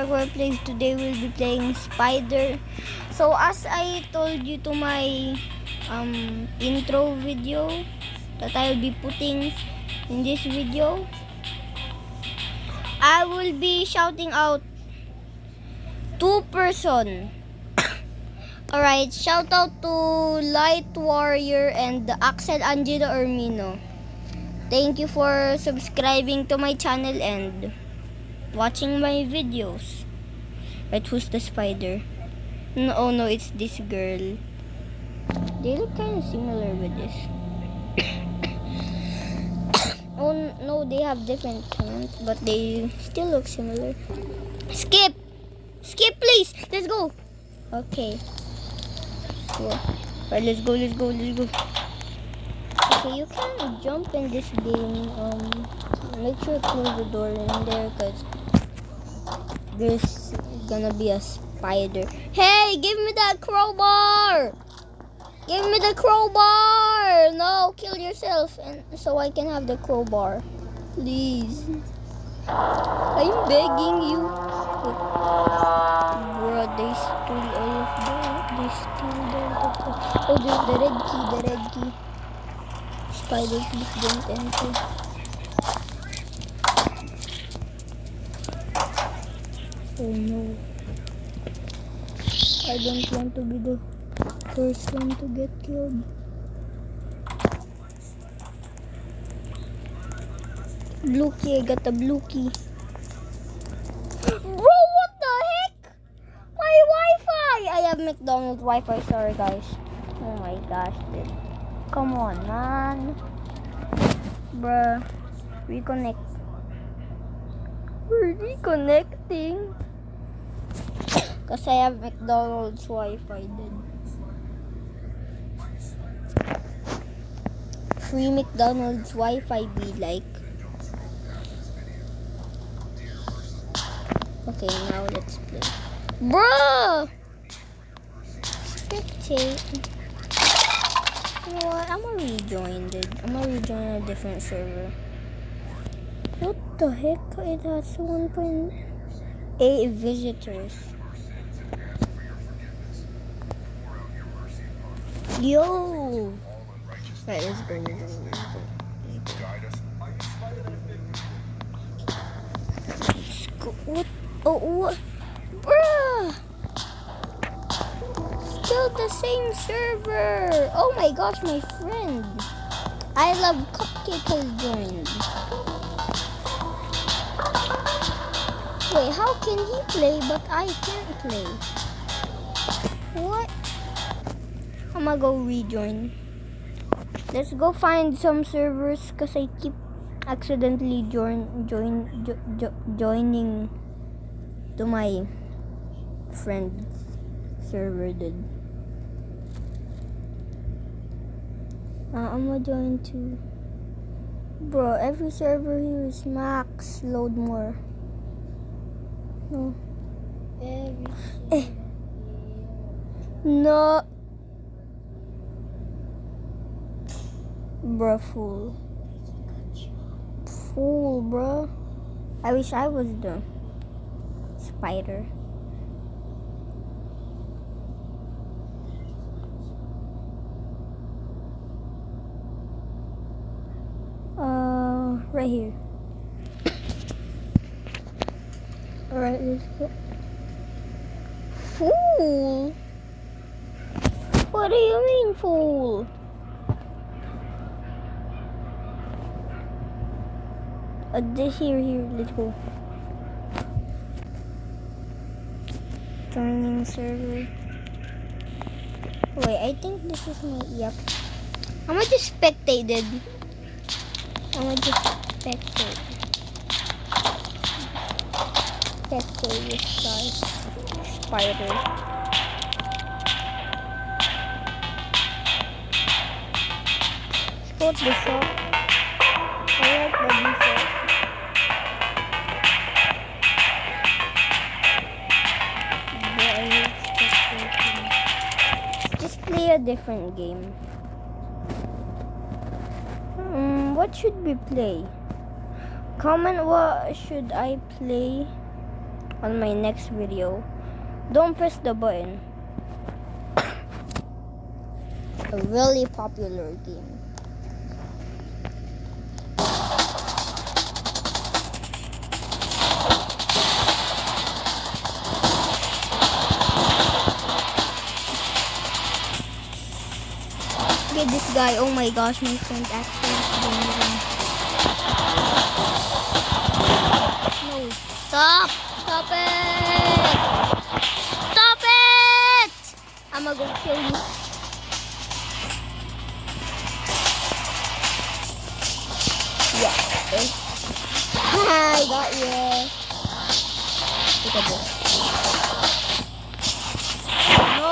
Hardware Plays. Today we'll be playing Spider. So as I told you to my intro video that I will be putting in this video, I will be shouting out 2 person. Alright, shout out to Light Warrior and Axel Angelo Ermino. Thank you for subscribing to my channel and watching my videos. Right, who's the spider? No, oh no, it's this girl. They look kind of similar with this. Oh no, they have different tones, but they still look similar. Skip! Skip, please! Let's go! Okay. Cool. Right, let's go. Okay, you can jump in this game. Make sure to close the door in there, because there's gonna be a spider. Hey, give me that crowbar! Give me the crowbar! No, kill yourself, and so I can have the crowbar. Please. I'm begging you. Bro, they stole all of that. They stole the... Oh, there's the red key. Spider, please don't enter. Oh no. I don't want to be the first one to get killed. Blue key, I got the blue key. Bro, what the heck? My Wi-Fi! I have McDonald's Wi-Fi, sorry guys. Oh my gosh, dude. Come on, man. Bruh, reconnect. We're reconnecting. Because I have McDonald's Wi-Fi then. Free McDonald's Wi-Fi be like. Okay, now let's play. Bruh! Spectate. You know what? I'm gonna rejoin, dude. I'm gonna rejoin a different server. What the heck? It has 1.8 visitors. Yo! Right, let's go. What? Oh, what? Bruh! Still the same server. Oh my gosh, my friend. I love Cupcake has joined. Wait, how can he play but I can't play? What? I'm gonna go rejoin. Let's go find some servers because I keep accidentally joining to my friend's server, dude. I'm gonna join too. Bro, every server here is max. Load more. No. No. Bro, fool. Fool, bro. I wish I was the spider. Right here. Alright, let's go. Fool! What do you mean, fool? Here, let's go. Joining server. Wait, I think this is my, yep. I'm gonna just spectate it. I'm gonna just spectate. Spectate this guy. Spider. Let's go to the shop. I like the default. Just play a different game. What should we play? Comment what should I play on my next video. Don't press the button. A really popular game. Look at this guy. Oh my gosh, my friend actually is doing it. No, stop! Stop it! Stop it! I'm gonna go kill you. Yeah, okay. I got you. Look at this. No!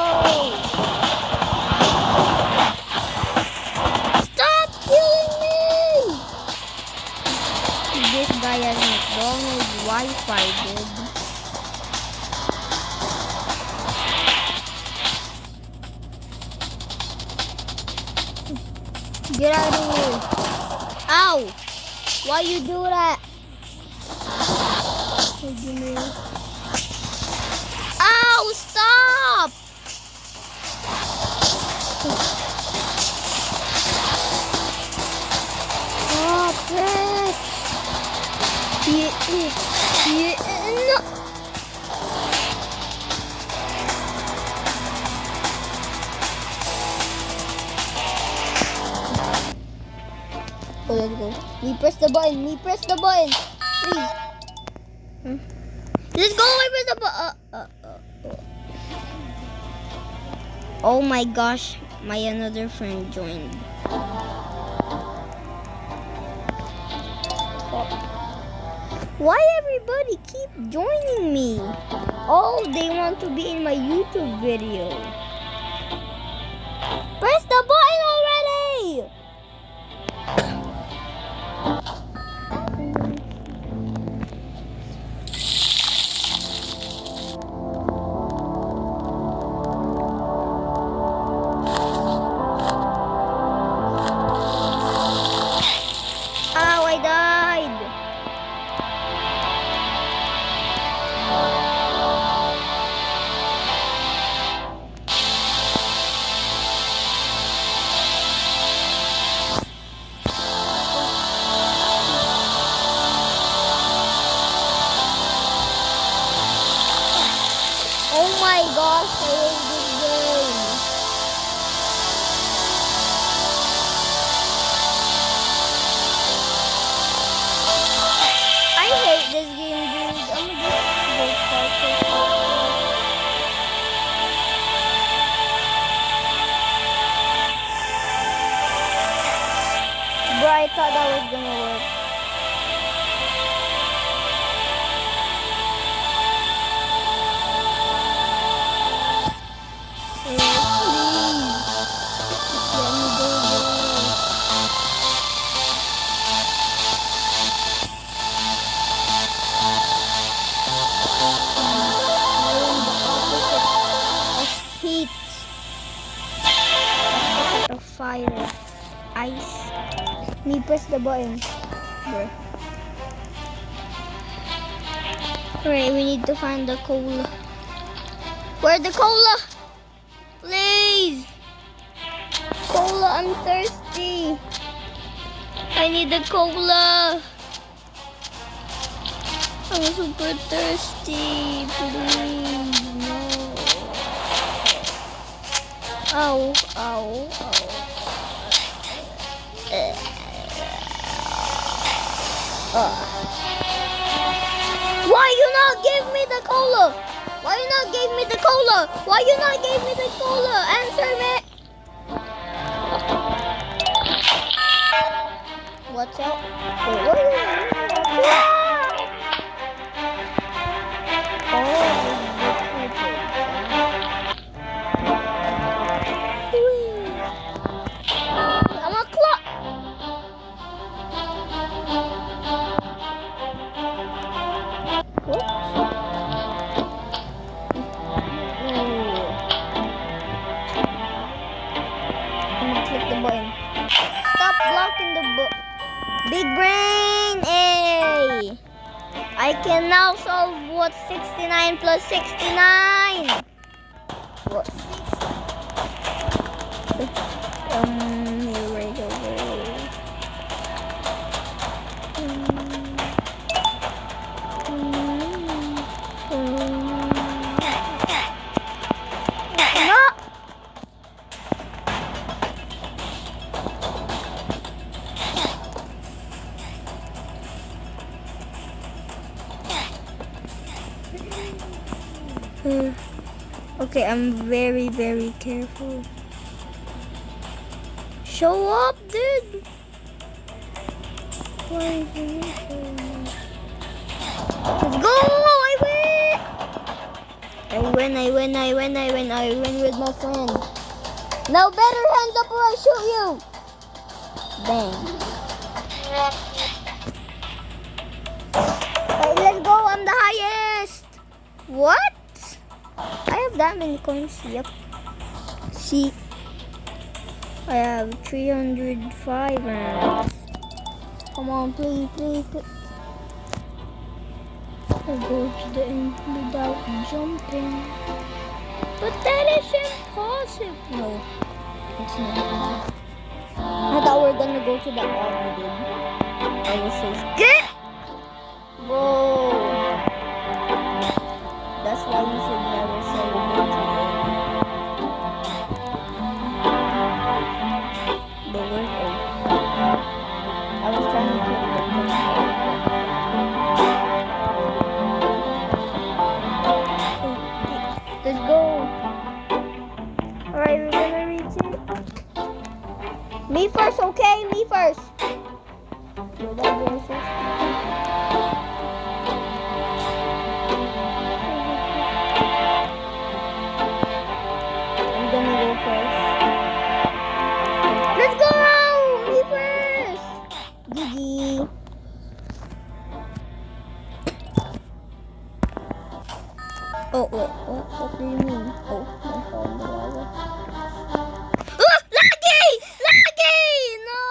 Stop killing me! This guy has McDonald's Wi-Fi, dude. Get out of here. Ow! Why you do that? Ow! Stop! Stop it! No. Oh, let's go. Me press the button. Me press the button. Please. Let's go. I press the button. Oh my gosh. My another friend joined. Why everybody keep joining me? Oh, they want to be in my YouTube video. Press the button already! Ow, I died! Oh my gosh, I hate this game. I hate this game, dude. I'm gonna just go start it. Bro, I thought that was gonna work. Heat, of fire, ice. Me press the button. There. Alright, we need to find the cola. Where's the cola? Please! Cola, I'm thirsty. I need the cola. I'm super thirsty. Please, no. Ow, ow, ow. Why you not give me the cola? Why you not give me the cola? Why you not give me the cola? Answer me. Watch out. I'm a clock. I'm gonna click the button. Stop blocking the big brain. Hey. I can now solve what's 69 plus 69. What? Right over. No. Okay, I'm very, very careful. Show up, dude. Why is it not? Let's go! I win with my friend. Now better hands up or I shoot you. Bang. Alright, let's go. I'm the highest. What? I have that many coins. Yep. See. I have 305 rounds. Come on, please. I'll go to the end without jumping. But that is impossible. No, it's not. I thought we were gonna go to the lobby, dude. I was so scared. Whoa. That's why you should never say go to the worst. I was trying to click the let's go. Alright, we're gonna reach it. Me first, okay? Me first. Yo, that girl so I'm gonna go first. Let's go! Me first! GG. Oh, wait. What do you mean? Oh, I'm falling in lava. Laggy! No!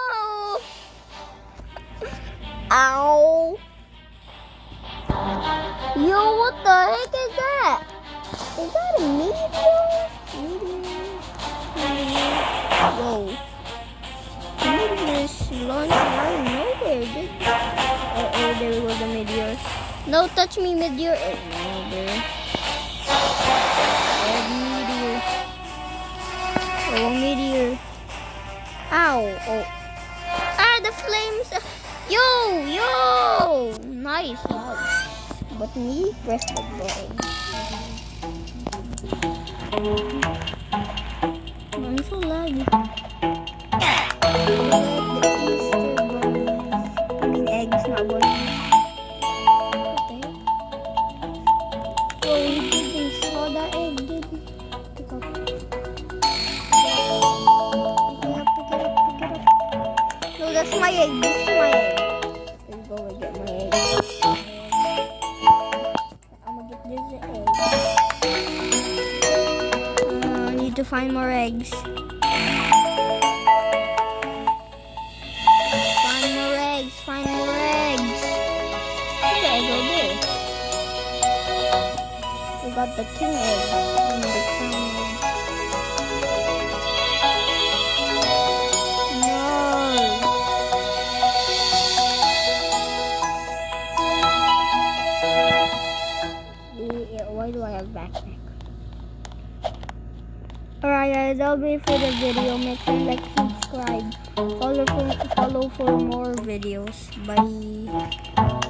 Ow! Yo, what the heck is that? Is that a meteor? Whoa. Meteor is launched out of nowhere, dude. Oh, there goes the meteor. No, touch me, meteor. Oh, no, dude. Oh, meteor. Ow. Oh. Ah, the flames. Yo. Nice. But me, press the button. I'm so laggy. I like the Easter bunnies. I mean eggs, not bunnies. Okay. Oh, you didn't saw that egg, did you? Pick up. Pick it up. No, that's my egg. This is my egg. There you go, I get my egg. I'm gonna get this egg. I need to find more eggs. Find more eggs. There's an egg right there. We got the king egg and the crown egg. No. Why do I have backpack? Alright guys, that'll be it for the video. Make sure to like, subscribe, follow for more videos. Bye.